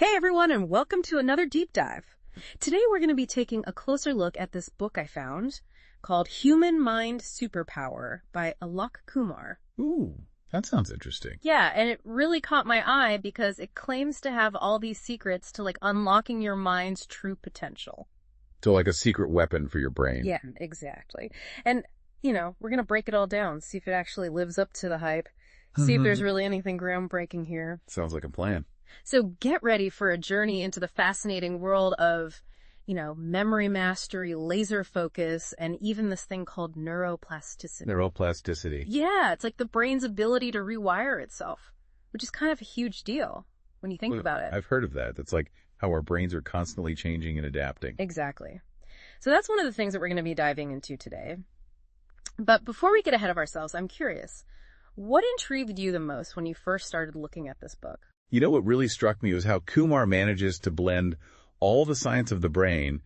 Hey everyone, and welcome to another deep dive. Today we're going to be taking a closer look at this book I found called Human Mind Superpower by Alok Kumar. Ooh, that sounds interesting. Yeah, and it really caught my eye because it claims to have all these secrets to unlocking your mind's true potential. So like a secret weapon for your brain. Yeah, exactly. And, we're going to break it all down, see if it actually lives up to the hype, see if there's really anything groundbreaking here. Sounds like a plan. So get ready for a journey into the fascinating world of, memory mastery, laser focus, and even this thing called neuroplasticity. Neuroplasticity. Yeah, it's like the brain's ability to rewire itself, which is kind of a huge deal when you think about it. I've heard of that. That's like how our brains are constantly changing and adapting. Exactly. So that's one of the things that we're going to be diving into today. But before we get ahead of ourselves, I'm curious, what intrigued you the most when you first started looking at this book? You know what really struck me was how Kumar manages to blend all the science of the brain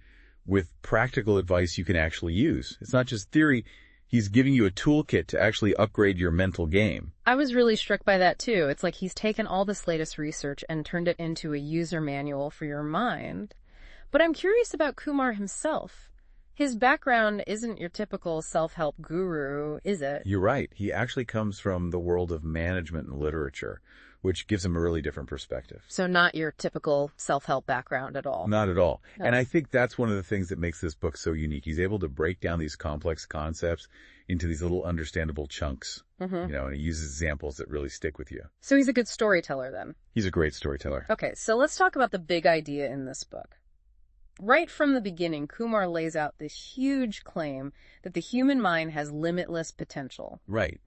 with practical advice you can actually use. It's not just theory. He's giving you a toolkit to actually upgrade your mental game. I was really struck by that too. It's like he's taken all this latest research and turned it into a user manual for your mind. But I'm curious about Kumar himself. His background isn't your typical self-help guru, is it? You're right. He actually comes from the world of management and literature, which gives him a really different perspective. So not your typical self-help background at all? Not at all. No. And I think that's one of the things that makes this book so unique. He's able to break down these complex concepts into these little understandable chunks, and he uses examples that really stick with you. So he's a good storyteller then? He's a great storyteller. Okay, so let's talk about the big idea in this book. Right from the beginning, Kumar lays out this huge claim that the human mind has limitless potential. Right.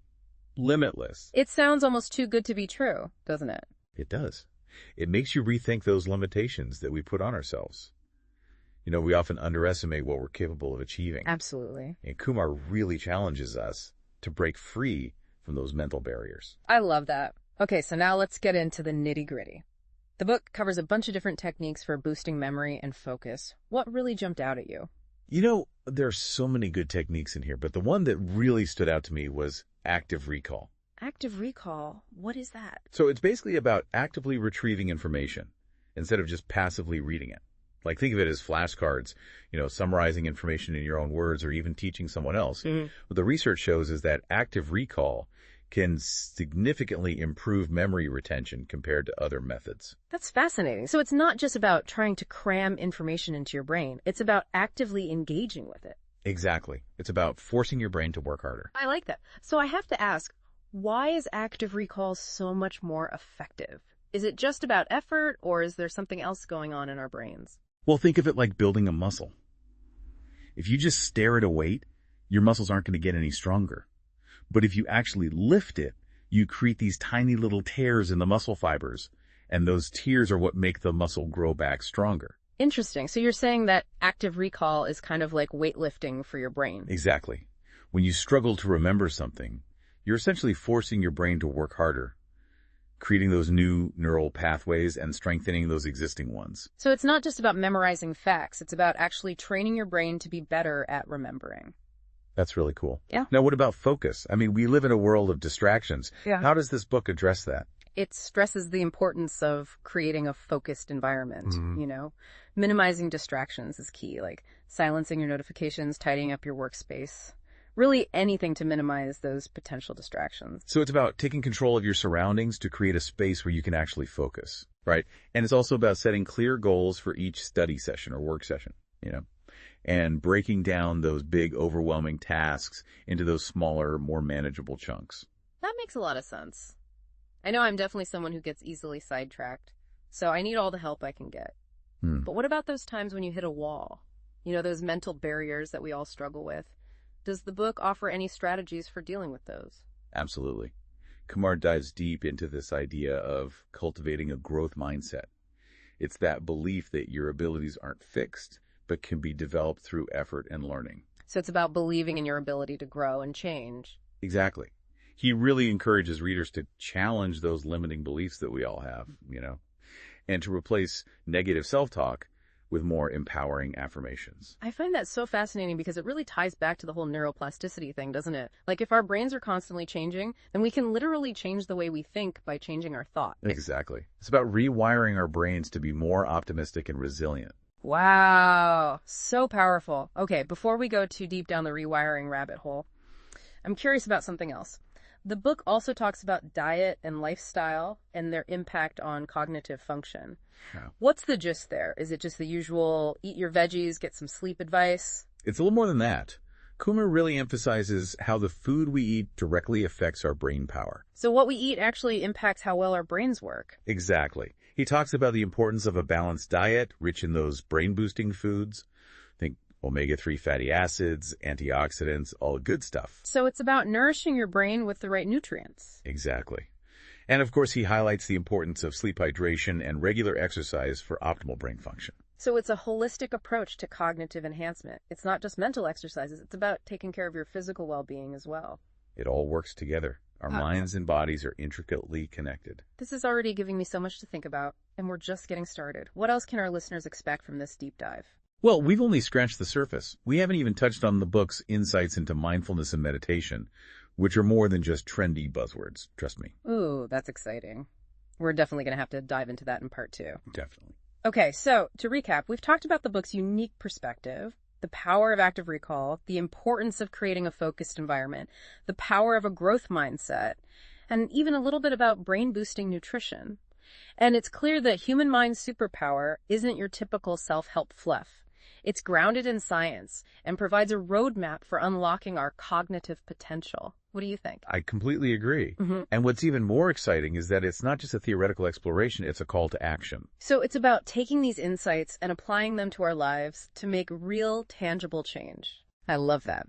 Limitless. It sounds almost too good to be true, doesn't it? It does. It makes you rethink those limitations that we put on ourselves. We often underestimate what we're capable of achieving. Absolutely. And Kumar really challenges us to break free from those mental barriers. I love that. Okay, so now let's get into the nitty-gritty. The book covers a bunch of different techniques for boosting memory and focus. What really jumped out at you? There are so many good techniques in here, but the one that really stood out to me was active recall. Active recall? What is that? So it's basically about actively retrieving information instead of just passively reading it. Like think of it as flashcards, summarizing information in your own words or even teaching someone else. What the research shows is that active recall can significantly improve memory retention compared to other methods. That's fascinating. So it's not just about trying to cram information into your brain. It's about actively engaging with it. Exactly. It's about forcing your brain to work harder. I like that. So I have to ask, why is active recall so much more effective? Is it just about effort, or is there something else going on in our brains? Well, think of it like building a muscle. If you just stare at a weight, your muscles aren't going to get any stronger. But if you actually lift it, you create these tiny little tears in the muscle fibers, and those tears are what make the muscle grow back stronger. Interesting. So you're saying that active recall is kind of like weightlifting for your brain. Exactly. When you struggle to remember something, you're essentially forcing your brain to work harder, creating those new neural pathways and strengthening those existing ones. So it's not just about memorizing facts. It's about actually training your brain to be better at remembering. That's really cool. Yeah. Now, what about focus? I mean, we live in a world of distractions. Yeah. How does this book address that? It stresses the importance of creating a focused environment, Minimizing distractions is key, like silencing your notifications, tidying up your workspace. Really anything to minimize those potential distractions. So it's about taking control of your surroundings to create a space where you can actually focus, right? And it's also about setting clear goals for each study session or work session, and breaking down those big, overwhelming tasks into those smaller, more manageable chunks. That makes a lot of sense. I know I'm definitely someone who gets easily sidetracked, so I need all the help I can get. But what about those times when you hit a wall? Those mental barriers that we all struggle with. Does the book offer any strategies for dealing with those? Absolutely. Kumar dives deep into this idea of cultivating a growth mindset. It's that belief that your abilities aren't fixed, but can be developed through effort and learning. So it's about believing in your ability to grow and change. Exactly. He really encourages readers to challenge those limiting beliefs that we all have, and to replace negative self-talk with more empowering affirmations. I find that so fascinating because it really ties back to the whole neuroplasticity thing, doesn't it? Like if our brains are constantly changing, then we can literally change the way we think by changing our thoughts. Exactly. It's about rewiring our brains to be more optimistic and resilient. Wow, so powerful. Okay, before we go too deep down the rewiring rabbit hole, I'm curious about something else. The book also talks about diet and lifestyle and their impact on cognitive function. Yeah. What's the gist there? Is it just the usual eat your veggies, get some sleep advice? It's a little more than that. Kumar really emphasizes how the food we eat directly affects our brain power. So what we eat actually impacts how well our brains work. Exactly. He talks about the importance of a balanced diet, rich in those brain-boosting foods. Think omega-3 fatty acids, antioxidants, all good stuff. So it's about nourishing your brain with the right nutrients. Exactly. And of course, he highlights the importance of sleep hydration and regular exercise for optimal brain function. So it's a holistic approach to cognitive enhancement. It's not just mental exercises. It's about taking care of your physical well-being as well. It all works together. Our minds and bodies are intricately connected. This is already giving me so much to think about, and we're just getting started. What else can our listeners expect from this deep dive? Well, we've only scratched the surface. We haven't even touched on the book's insights into mindfulness and meditation, which are more than just trendy buzzwords. Trust me. Ooh, that's exciting. We're definitely going to have to dive into that in part 2. Definitely. Okay, so to recap, we've talked about the book's unique perspective, the power of active recall, the importance of creating a focused environment, the power of a growth mindset, and even a little bit about brain-boosting nutrition. And it's clear that Human Mind Superpower isn't your typical self-help fluff. It's grounded in science and provides a roadmap for unlocking our cognitive potential. What do you think? I completely agree. Mm-hmm. And what's even more exciting is that it's not just a theoretical exploration, it's a call to action. So it's about taking these insights and applying them to our lives to make real, tangible change. I love that.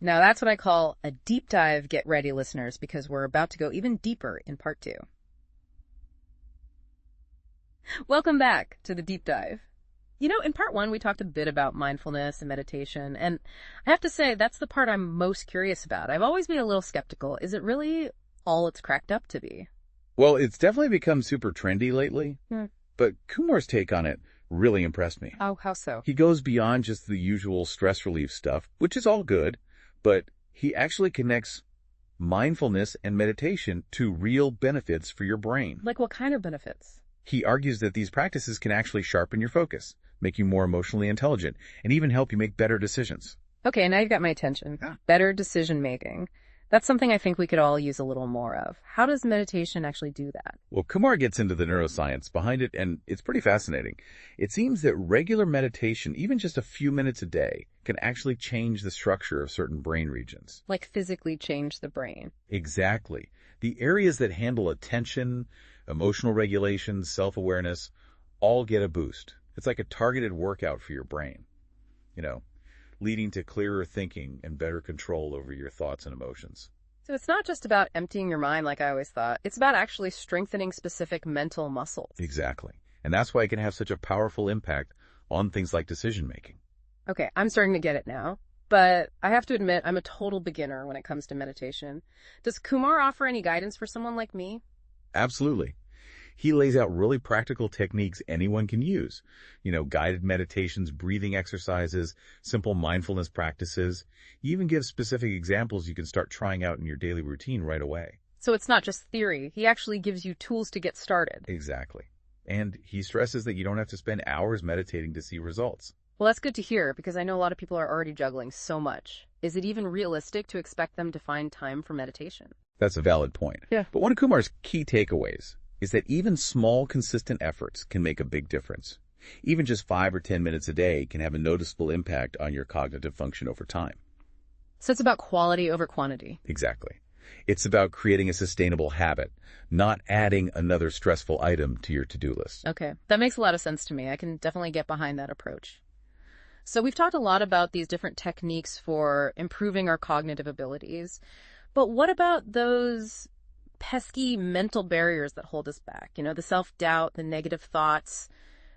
Now that's what I call a deep dive. Get ready, listeners, because we're about to go even deeper in part 2. Welcome back to the deep dive. You know, in part 1, we talked a bit about mindfulness and meditation, and I have to say that's the part I'm most curious about. I've always been a little skeptical. Is it really all it's cracked up to be? Well, it's definitely become super trendy lately, Hmm. but Kumar's take on it really impressed me. Oh, how so? He goes beyond just the usual stress relief stuff, which is all good, but he actually connects mindfulness and meditation to real benefits for your brain. Like what kind of benefits? He argues that these practices can actually sharpen your focus, make you more emotionally intelligent, and even help you make better decisions. Okay, now you've got my attention. Yeah. Better decision making. That's something I think we could all use a little more of. How does meditation actually do that? Well, Kumar gets into the neuroscience behind it, and it's pretty fascinating. It seems that regular meditation, even just a few minutes a day, can actually change the structure of certain brain regions. Like physically change the brain. Exactly. The areas that handle attention, emotional regulation, self-awareness, all get a boost. It's like a targeted workout for your brain, leading to clearer thinking and better control over your thoughts and emotions. So it's not just about emptying your mind like I always thought. It's about actually strengthening specific mental muscles. Exactly. And that's why it can have such a powerful impact on things like decision-making. Okay, I'm starting to get it now. But I have to admit, I'm a total beginner when it comes to meditation. Does Kumar offer any guidance for someone like me? Absolutely. He lays out really practical techniques anyone can use. Guided meditations, breathing exercises, simple mindfulness practices. He even gives specific examples you can start trying out in your daily routine right away. So it's not just theory. He actually gives you tools to get started. Exactly. And he stresses that you don't have to spend hours meditating to see results. Well, that's good to hear because I know a lot of people are already juggling so much. Is it even realistic to expect them to find time for meditation? That's a valid point. Yeah. But one of Kumar's key takeaways is that even small, consistent efforts can make a big difference. Even just 5 or 10 minutes a day can have a noticeable impact on your cognitive function over time. So it's about quality over quantity. Exactly. It's about creating a sustainable habit, not adding another stressful item to your to-do list. Okay, that makes a lot of sense to me. I can definitely get behind that approach. So we've talked a lot about these different techniques for improving our cognitive abilities. But what about those pesky mental barriers that hold us back? The self-doubt, the negative thoughts,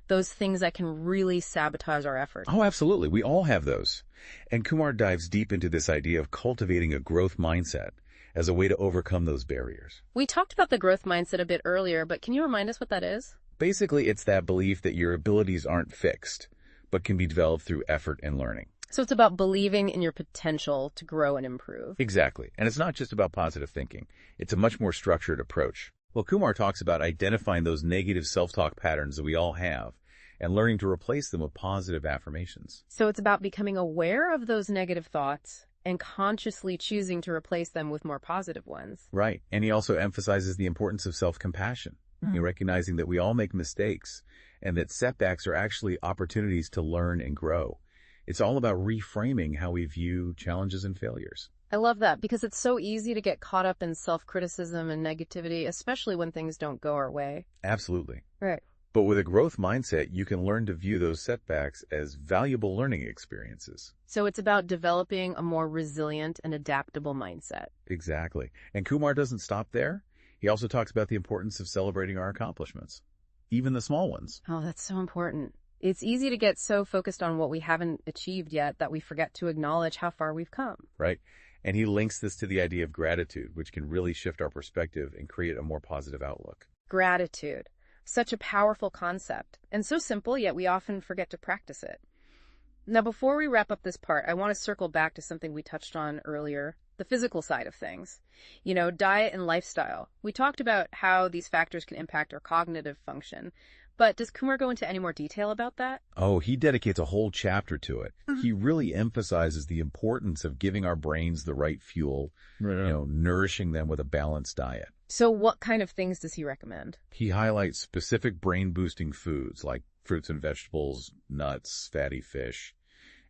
those things that can really sabotage our efforts. Oh, absolutely. We all have those. And Kumar dives deep into this idea of cultivating a growth mindset as a way to overcome those barriers. We talked about the growth mindset a bit earlier, but can you remind us what that is? Basically, it's that belief that your abilities aren't fixed, but can be developed through effort and learning. So it's about believing in your potential to grow and improve. Exactly. And it's not just about positive thinking. It's a much more structured approach. Well, Kumar talks about identifying those negative self-talk patterns that we all have and learning to replace them with positive affirmations. So it's about becoming aware of those negative thoughts and consciously choosing to replace them with more positive ones. Right. And he also emphasizes the importance of self-compassion, recognizing that we all make mistakes and that setbacks are actually opportunities to learn and grow. It's all about reframing how we view challenges and failures. I love that because it's so easy to get caught up in self-criticism and negativity, especially when things don't go our way. Absolutely. Right. But with a growth mindset, you can learn to view those setbacks as valuable learning experiences. So it's about developing a more resilient and adaptable mindset. Exactly. And Kumar doesn't stop there. He also talks about the importance of celebrating our accomplishments, even the small ones. Oh, that's so important. It's easy to get so focused on what we haven't achieved yet that we forget to acknowledge how far we've come. Right. And he links this to the idea of gratitude, which can really shift our perspective and create a more positive outlook. Gratitude. Such a powerful concept, and so simple, yet we often forget to practice it. Now, before we wrap up this part, I want to circle back to something we touched on earlier, the physical side of things. Diet and lifestyle. We talked about how these factors can impact our cognitive function. But does Kumar go into any more detail about that? Oh, he dedicates a whole chapter to it. He really emphasizes the importance of giving our brains the right fuel, nourishing them with a balanced diet. So what kind of things does he recommend? He highlights specific brain-boosting foods like fruits and vegetables, nuts, fatty fish.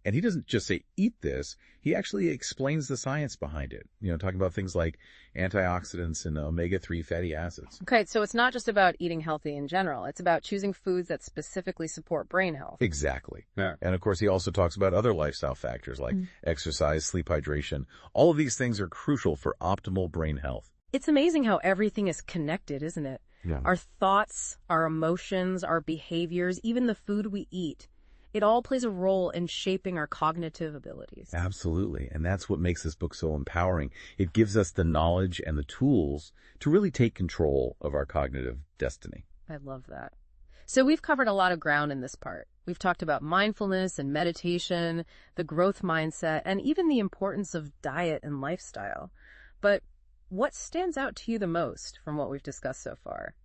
And he doesn't just say, eat this. He actually explains the science behind it, talking about things like antioxidants and omega-3 fatty acids. Okay, so it's not just about eating healthy in general. It's about choosing foods that specifically support brain health. Exactly. Yeah. And of course, he also talks about other lifestyle factors like exercise, sleep, hydration. All of these things are crucial for optimal brain health. It's amazing how everything is connected, isn't it? Yeah. Our thoughts, our emotions, our behaviors, even the food we eat. It all plays a role in shaping our cognitive abilities. Absolutely. And that's what makes this book so empowering. It gives us the knowledge and the tools to really take control of our cognitive destiny. I love that. So we've covered a lot of ground in this part. We've talked about mindfulness and meditation, the growth mindset, and even the importance of diet and lifestyle. But what stands out to you the most from what we've discussed so far?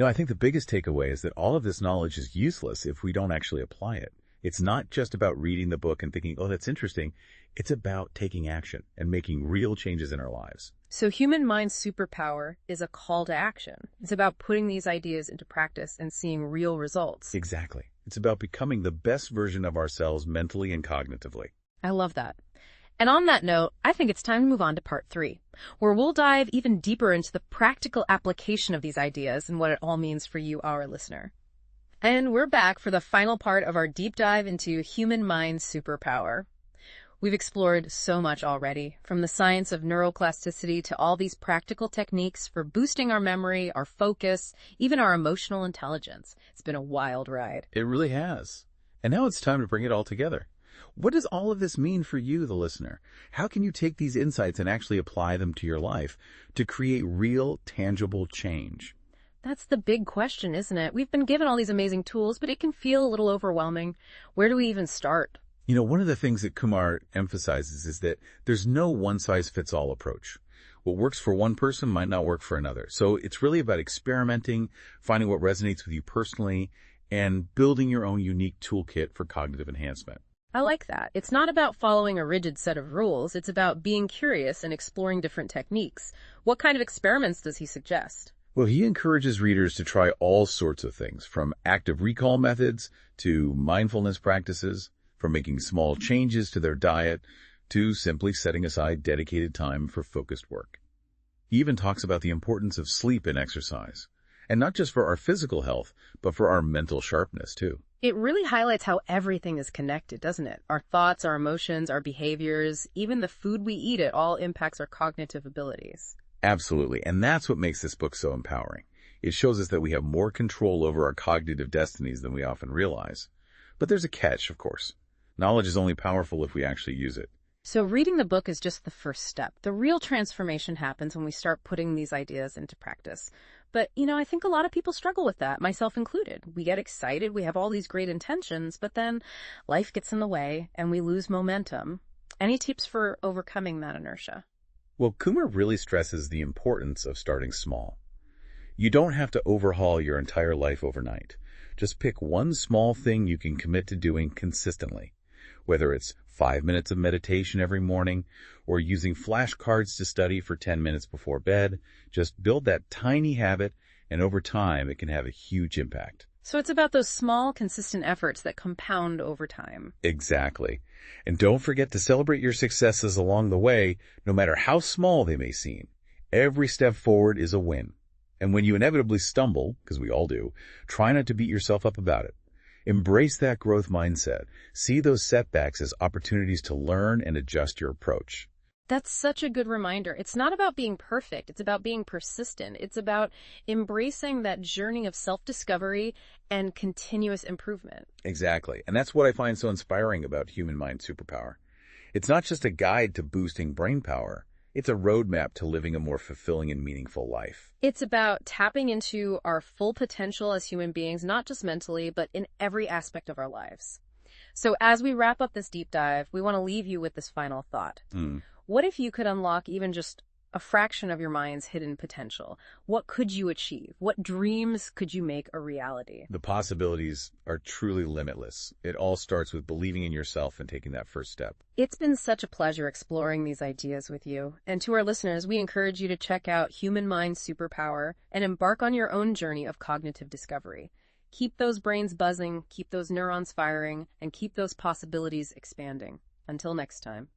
I think the biggest takeaway is that all of this knowledge is useless if we don't actually apply it. It's not just about reading the book and thinking, oh, that's interesting. It's about taking action and making real changes in our lives. So Human Mind Superpower is a call to action. It's about putting these ideas into practice and seeing real results. Exactly. It's about becoming the best version of ourselves mentally and cognitively. I love that. And on that note, I think it's time to move on to part 3, where we'll dive even deeper into the practical application of these ideas and what it all means for you, our listener. And we're back for the final part of our deep dive into Human Mind Superpower. We've explored so much already, from the science of neuroplasticity to all these practical techniques for boosting our memory, our focus, even our emotional intelligence. It's been a wild ride. It really has. And now it's time to bring it all together. What does all of this mean for you, the listener? How can you take these insights and actually apply them to your life to create real, tangible change? That's the big question, isn't it? We've been given all these amazing tools, but it can feel a little overwhelming. Where do we even start? One of the things that Kumar emphasizes is that there's no one-size-fits-all approach. What works for one person might not work for another. So it's really about experimenting, finding what resonates with you personally, and building your own unique toolkit for cognitive enhancement. I like that. It's not about following a rigid set of rules. It's about being curious and exploring different techniques. What kind of experiments does he suggest? Well, he encourages readers to try all sorts of things, from active recall methods to mindfulness practices, from making small changes to their diet to simply setting aside dedicated time for focused work. He even talks about the importance of sleep and exercise, and not just for our physical health, but for our mental sharpness, too. It really highlights how everything is connected, doesn't it? Our thoughts, our emotions, our behaviors, even the food we eat, it all impacts our cognitive abilities. Absolutely, and that's what makes this book so empowering. It shows us that we have more control over our cognitive destinies than we often realize. But there's a catch, of course. Knowledge is only powerful if we actually use it. So reading the book is just the first step. The real transformation happens when we start putting these ideas into practice. But, I think a lot of people struggle with that, myself included. We get excited, we have all these great intentions, but then life gets in the way and we lose momentum. Any tips for overcoming that inertia? Well, Kumar really stresses the importance of starting small. You don't have to overhaul your entire life overnight. Just pick one small thing you can commit to doing consistently, whether it's 5 minutes of meditation every morning or using flashcards to study for 10 minutes before bed. Just build that tiny habit, and over time it can have a huge impact. So it's about those small, consistent efforts that compound over time. Exactly. And don't forget to celebrate your successes along the way, no matter how small they may seem. Every step forward is a win. And when you inevitably stumble, because we all do, try not to beat yourself up about it. Embrace that growth mindset. See those setbacks as opportunities to learn and adjust your approach. That's such a good reminder. It's not about being perfect. It's about being persistent. It's about embracing that journey of self-discovery and continuous improvement. Exactly. And that's what I find so inspiring about Human Mind Superpower. It's not just a guide to boosting brain power. It's a roadmap to living a more fulfilling and meaningful life. It's about tapping into our full potential as human beings, not just mentally, but in every aspect of our lives. So as we wrap up this deep dive, we want to leave you with this final thought. What if you could unlock even just a fraction of your mind's hidden potential? What could you achieve? What dreams could you make a reality? The possibilities are truly limitless. It all starts with believing in yourself and taking that first step. It's been such a pleasure exploring these ideas with you. And to our listeners, we encourage you to check out Human Mind Superpower and embark on your own journey of cognitive discovery. Keep those brains buzzing, keep those neurons firing, and keep those possibilities expanding. Until next time.